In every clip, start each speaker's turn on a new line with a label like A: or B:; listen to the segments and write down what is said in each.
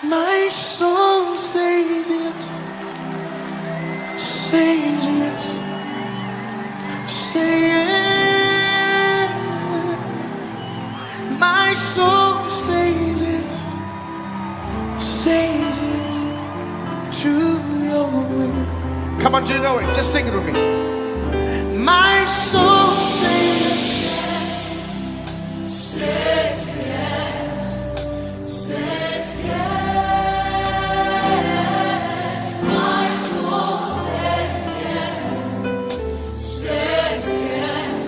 A: My soul says yes, says yes, say yes. My soul says yes, says yes to your will. Come on, do you know it? Just sing it with me. My soul says yes, says yes, says yes. My soul says yes, says yes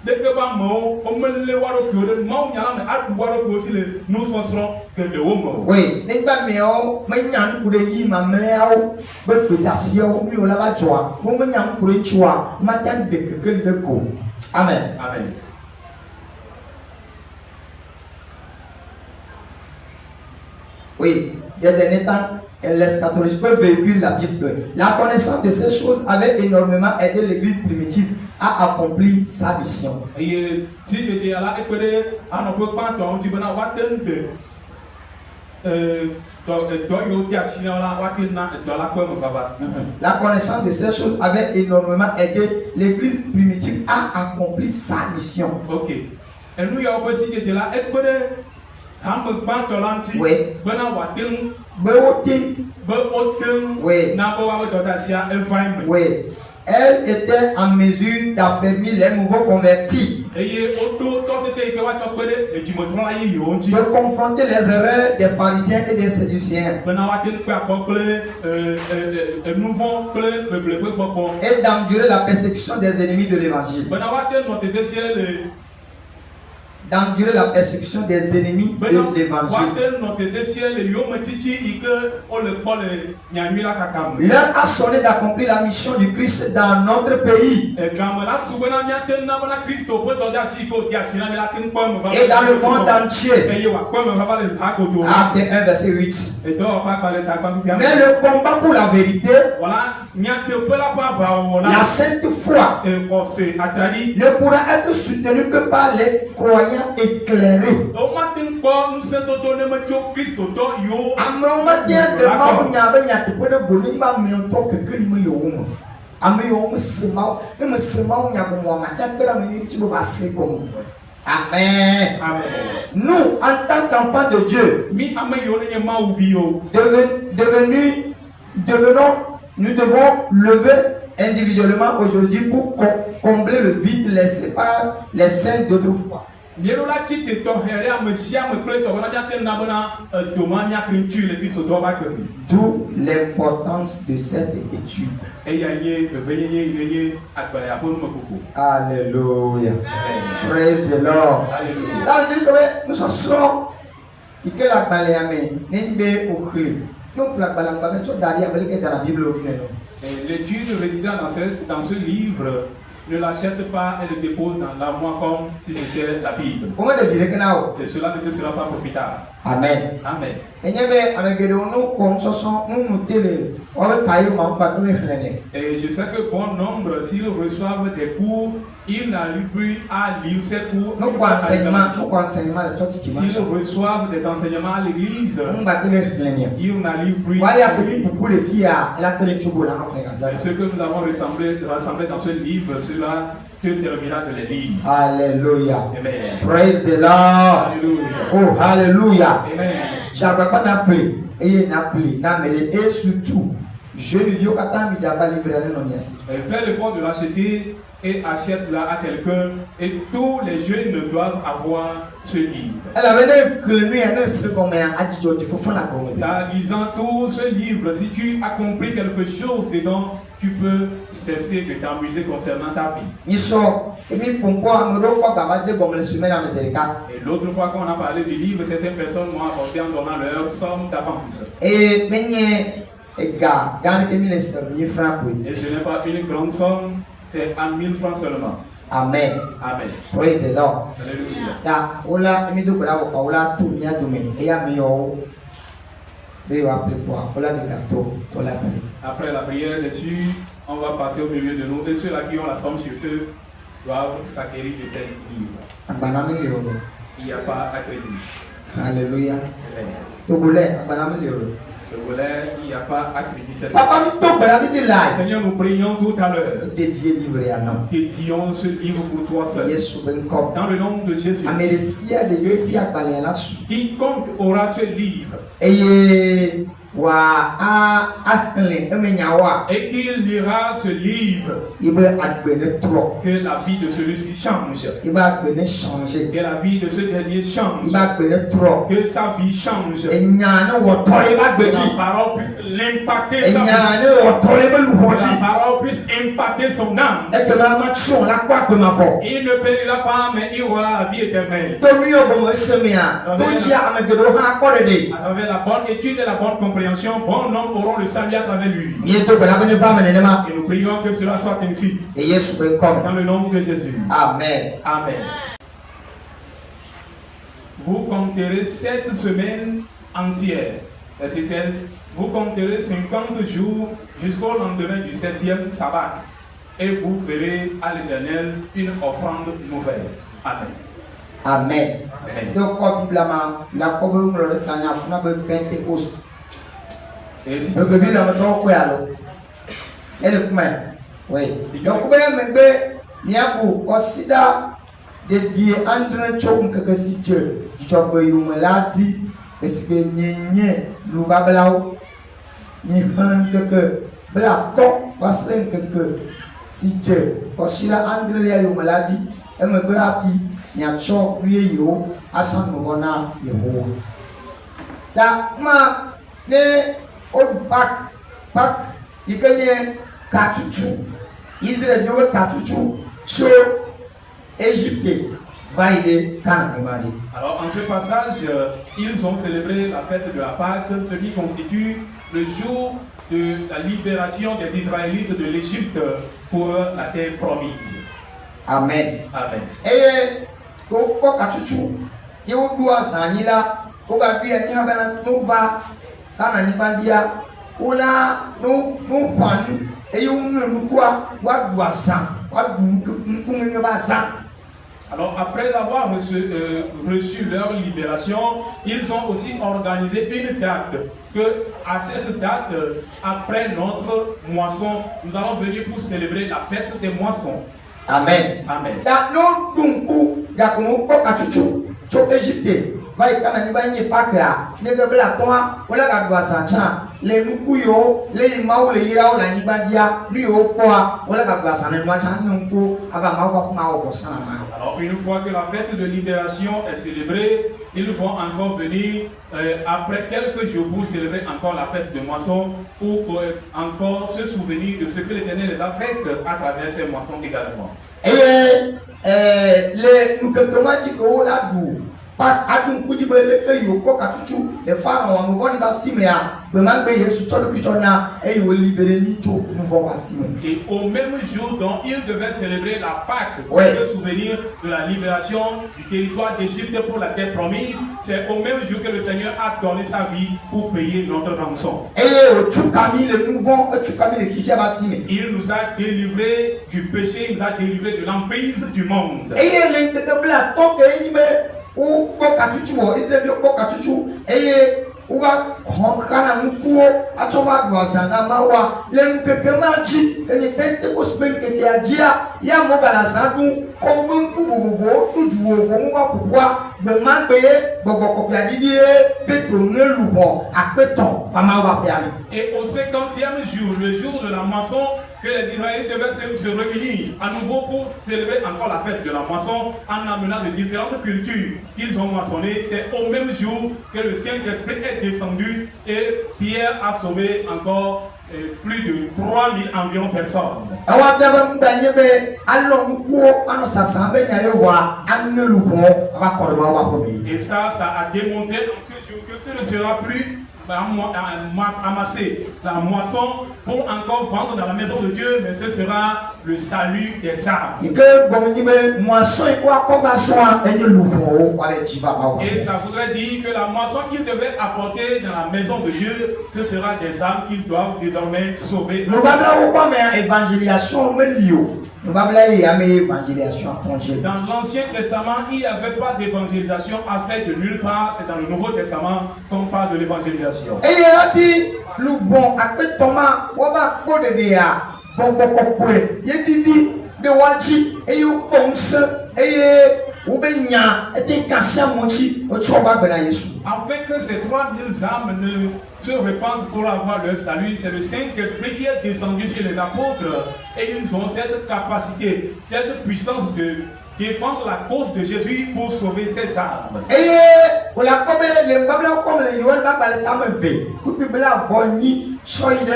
B: Dès que ba mo o mele waro piore ma o nyala me adu waro piotile no sonsro ke de wo mo
C: oui nígbà mi o me nyan kure yi ma mleo be pedasie o mi o la ba joa mo me nyan kure chua ma tan de keke de ko amen
B: amen.
C: Oui, il y a des temps, l'eschatologie peut véhiculer la Bible. La connaissance de ces choses avait énormément aidé l'église primitive à accomplir sa mission. La connaissance de ces choses avait énormément aidé l'église primitive à accomplir sa mission.
B: Ok. Et nous, il y a aussi des là, oui.
C: Oui. Oui. Elle était en mesure d'affermir les nouveaux convertis, de confronter les erreurs des pharisiens et des séduciens, et d'endurer la persécution des ennemis de l'évangile. D'endurer la persécution des ennemis de l'évangile. L'heure a sonné d'accomplir la mission du Christ dans notre pays et dans le monde entier. Acte 1 verset 8. Mais le combat pour la vérité, la sainte foi, ne pourra être soutenu que par les croyants éclairés. Amen. Nous, en tant qu'enfants de Dieu, nous devons lever individuellement aujourd'hui pour combler le vide laissé par les saints d'autrefois. D'où l'importance de cette étude. Alléluia. Praise the Lord. Ça veut dire que nous sommes et que la balayame n'est pas au clé. Donc la balayame est dans la Bible.
B: L'étude résidant dans ce livre ne l'achète pas et le dépose dans l'armoire comme si c'était la Bible. Et cela ne te sera pas profitable.
C: Amen.
B: Amen.
C: Et je
B: sais que bon nombre, s'ils reçoivent des cours, ils n'arrivent plus à lire ces cours. S'ils reçoivent des enseignements à l'église, ils n'arrivent plus. Ce que nous avons rassemblé dans ce livre, cela te servira de les lire.
C: Alléluia.
B: Amen.
C: Praise the Lord.
B: Alléluia.
C: Oh, hallelujah.
B: Amen.
C: J'avais pas d'appelé et surtout je ne viens qu'à pas livrer non yes.
B: Fais l'effort de l'acheter et achète-la à quelqu'un et tous les jeunes doivent avoir ce livre.
C: Elle avait
B: disant tout ce livre, si tu as compris quelque chose dedans, tu peux cesser de t'amuser concernant ta vie. Et l'autre fois qu'on a parlé du livre, certaines personnes m'ont apporté en donnant leur somme d'avance. Et ce n'est pas une grande somme, c'est à 1000 francs seulement.
C: Amen.
B: Amen.
C: Praise the Lord.
B: Après la prière dessus, on va passer au milieu de nous. Et ceux-là qui ont la somme sur eux, doivent s'acquérir de cette livre.
C: Agbanami lioro.
B: Il n'y a pas à crédit.
C: Alléluia.
B: Amen.
C: Togolais, agbanami lioro.
B: Le volet, il n'y a pas à crédit. Cette
C: Papa mi to gbara mi di lai.
B: Seigneur, nous prions tout à l'heure.
C: Dédié livre ya non.
B: Dédions ce livre pour toi seul.
C: Yesu ben kom.
B: Dans le nom de Jésus.
C: Ameresia de yesi agbalẹ̀ la su.
B: Quiconque aura ce livre
C: Eye wa ahle emenyawa.
B: et qu'il lira ce livre,
C: Ibe agbene tro.
B: que la vie de celui-ci change.
C: Ibe agbene changer.
B: Que la vie de ce dernier change.
C: Ibe agbene tro.
B: Que sa vie change.
C: Enyane wo to ibe
B: Que
C: agbeji.
B: la parole puisse l'impacter sa vie.
C: Enyane wo to ibe
B: Que
C: luhoji.
B: la parole puisse impacter son âme.
C: Eke ma tso la kwa gbe ma fo.
B: Il ne périra pas, mais il aura la vie éternelle.
C: Tomi yo bomo semia. Tonji amegedo ha akore de.
B: À travers la bonne étude et la bonne compréhension, bon nombre auront le salut à travers lui.
C: Ni to gbara bene fa menenema.
B: Et nous prions que cela soit ainsi.
C: E Yesu ben kom.
B: Dans le nom de Jésus.
C: Amen.
B: Amen. Vous compterez 7 semaines entières. Verset 16. Vous compterez 50 jours jusqu'au lendemain du 7e sabbat. Et vous ferez à l'Éternel une offrande nouvelle. Amen.
C: Amen.
B: Amen.
C: Donc, quoi, Bible, la commune de Tanya, Funa, Pentecôte.
B: Et si
C: Le bébé, là, on va alors. Elle est fumée. Oui. Donc, vous voyez, mais, il y a beaucoup, aussi, là, de dire, André Chong, que si Dieu, je peux y maladi, est-ce que n'y l'oubablao, ni un que, bla, ton, parce que, si Dieu, aussi, là, André, y a une maladie, elle me peut appuyer. Nyacho miye yo asan mwana yeho la ma ne old pak ikenye katutu Israël yo katutu so Égypte va aider Canaan imagine.
B: Alors en ce passage, ils ont célébré la fête de la Pâque, ce qui constitue le jour de la libération des Israélites de l'Égypte pour la terre promise.
C: Amen.
B: Amen.
C: Et ko katutu yo do azanyi la ko ga bi ani habana no va kana ni bandia ola no kwanu e yo nu kwa wa do azan wa du ba azan.
B: Alors après avoir reçu leur libération, ils ont aussi organisé une date, que à cette date, après notre moisson, nous allons venir pour célébrer la fête des moissons.
C: Amen.
B: Amen.
C: Da no dunku ya ko ko katutu to Egypte vai kana ni ba nyi pakra ne ga bla toa wala ga do azan le nuku yo le mawu le yira wala ni bandia ni yo kwa wala ga do azan no cha nku ava mawu ko ma o sana ma.
B: Alors une fois que la fête de libération est célébrée, ils vont encore venir après quelques jours pour célébrer encore la fête de moisson ou pour encore se souvenir de ce que l'Éternel les a fait à travers ces moissons également.
C: Et le nukekemaji ko la du pa adun kujibe le ke yo ko katutu le pharaon mo voni ba simea be ma gbe Yesu tolu kitona e yo libérer ni to mo vo ba simea.
B: Et au même jour dont ils devaient célébrer la Pâque pour
C: Ouais.
B: se souvenir de la libération du territoire d'Égypte pour la terre promise, c'est au même jour que le Seigneur a donné sa vie pour payer notre rançon.
C: Et o tu kami le mouvant tu kami le kifia ba simea.
B: Il nous a délivrés du péché, il nous a délivrés de l'emprise du monde.
C: Et le de bla to ke ni be o ko katutu mo Israel ko katutu e uga kana nkuo atoma gwazana mawa le nkekemaji eni Pentecost benkete ajia ya mogala sadu ko nku vuvuvo tujuwo ko ngwa kubwa be magbe gbogbo ko bia didie Petro ngelubo apeton pamawa bia mi.
B: Et au 50e jour, le jour de la moisson, que les Israélites devaient se réunir à nouveau pour célébrer encore la fête de la moisson en amenant de différentes cultures qu'ils ont moissonnées. C'est au même jour que le Saint-Esprit est descendu et Pierre a sauvé encore plus de 3000 environ personnes.
C: Awa fiaba mbanye be allo nkuo ano sasambe nyayo wa angelubo abakoroma wa bomi.
B: Et ça a démontré en ce jour que ce ne sera plus amasser la moisson pour encore vendre dans la maison de Dieu, mais ce sera le salut des âmes. Et ça voudrait dire que la moisson qu'ils devaient apporter dans la maison de Dieu, ce sera des âmes qu'ils doivent désormais sauver.
C: nous va bla y a évangélisation congé.
B: Dans l'Ancien Testament, il n'y avait pas d'évangélisation à faire de nulle part. C'est dans le Nouveau Testament qu'on parle de l'évangélisation.
C: Et a dit le bon après Thomas, on va poder dia bon kokwe. Il dit de wachi et you bonse et Oubenya était cassé à moitié au choba bena Yesu.
B: Afin que ces 3000 âmes ne se répandent pour avoir leur salut, c'est le Saint-Esprit qui est descendu chez les apôtres et ils ont cette capacité, cette puissance de défendre la cause de Jésus pour sauver ses âmes.
C: Et on l'a pas les babla comme les yoel babla le temps ve. Coupe bla voni soide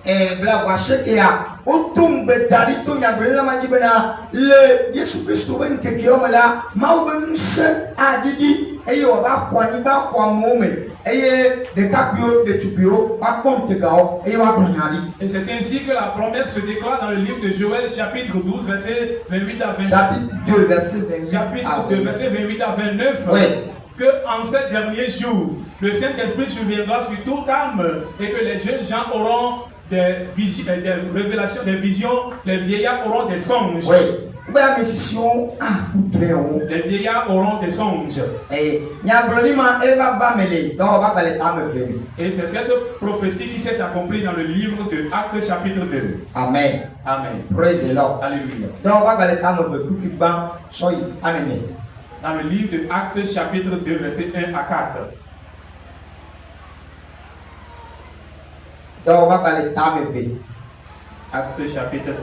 C: et bla washekia. O tombe dari to nya bela majibena le Yesu Christ ben kekioma la ma obenu se adidi eyo ba kwani ba kwa mome eye de kapio de tupio ba ponte gao eyo ba branyali.
B: Et c'est ainsi que la promesse se déclare dans le livre de Joël chapitre 12 verset 28 à 29.
C: Chapitre 2 verset 28
B: chapitre 2 verset 28 à 29.
C: Oui.
B: Que en ces derniers jours, le Saint-Esprit surviendra sur toute âme et que les jeunes gens auront des révélations, des visions, les vieillards auront des songes.
C: Oui.
B: Les vieillards auront des songes.
C: Et
B: c'est cette prophétie qui s'est accomplie dans le livre de Actes chapitre 2.
C: Amen.
B: Amen.
C: Praise the Lord.
B: Alléluia. Dans le livre de Actes chapitre 2, verset 1 à 4. Actes chapitre 2,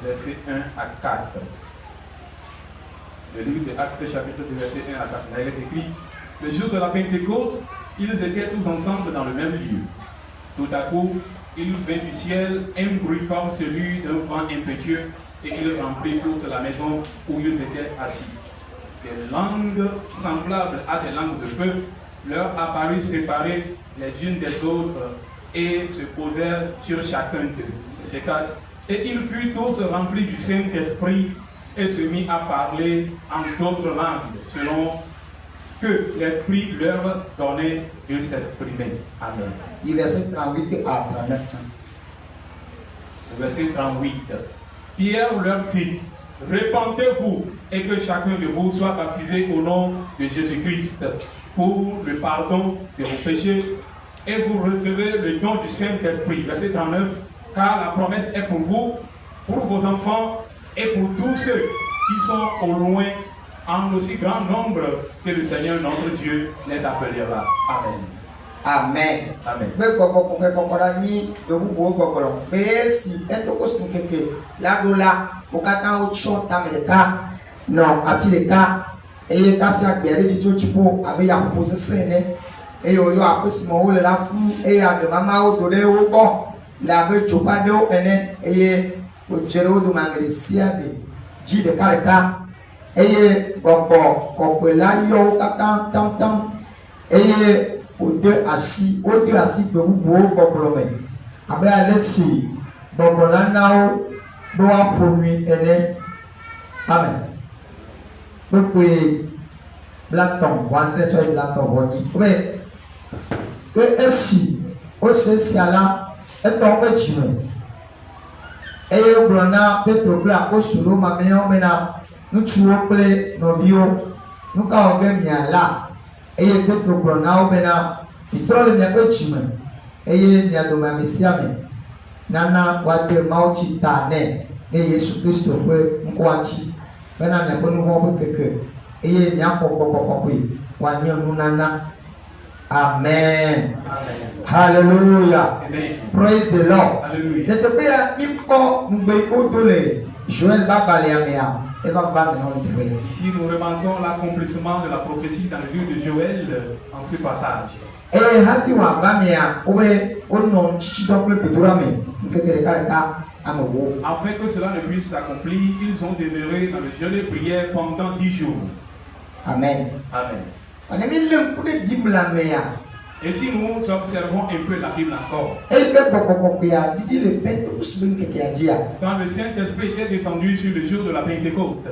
B: verset 1 à 4. Le livre de Actes chapitre 2, verset 1 à 4. Là, il est écrit: le jour de la Pentecôte, ils étaient tous ensemble dans le même lieu. Tout à coup, il vint du ciel un bruit comme celui d'un vent impétueux et il remplit toute la maison où ils étaient assis. Des langues semblables à des langues de feu leur apparurent séparées les unes des autres et se posèrent sur chacun d'eux. Verset 4. Et ils furent tous remplis du Saint-Esprit et se mit à parler en d'autres langues, selon que l'Esprit leur donnait de s'exprimer. Amen.
C: Du verset 38 à 39.
B: Verset 38. Pierre leur dit: répentez-vous et que chacun de vous soit baptisé au nom de Jésus-Christ pour le pardon de vos péchés et vous recevez le don du Saint-Esprit. Verset 39. Car la promesse est pour vous, pour vos enfants et pour tous ceux qui sont au loin, en aussi grand nombre que le Seigneur notre Dieu les appellera. Amen.
C: Amen.
B: Amen.
C: Non, à Phileka, et cassé à guérir du Sochipo, avec la proposition, et yo yo après ce moment la fou et à de maman au donné au bon, la veille chopado et au gero de mangresia de G de Kaleka, et bon, là yo tam et au deux assis, de vous problème. Après aller si, bon, là now, doit pour lui, amen. Donc, Blackton, one sur Blackton, oui. Et ainsi, au Céciala, est tombé chimé. Et au Blona, Petro Bla, au Sulu, ma meilleure mena, nous tuons play, nos vieux, nous quand on gagne là. Et Petro Blona, au Bena, il trouve le mieux chimé. Et il y a de ma missiame. Nana, wate mauchi tane, et Jésus Christ, mkwachi. Bena, il y a pas nouveau que. Et il y a pas Amen. Hallelujah.
B: Amen.
C: Praise the Lord.
B: Hallelujah.
C: Joël va
B: Ici, nous remarquons l'accomplissement de la prophétie dans le livre de Joël en ce passage. Afin que cela ne puisse s'accomplir, ils ont demeuré dans le jeûne et prière pendant 10 jours.
C: Amen.
B: Amen. Et si nous observons un peu la Bible encore, quand le Saint-Esprit était descendu sur le jour de la Pentecôte,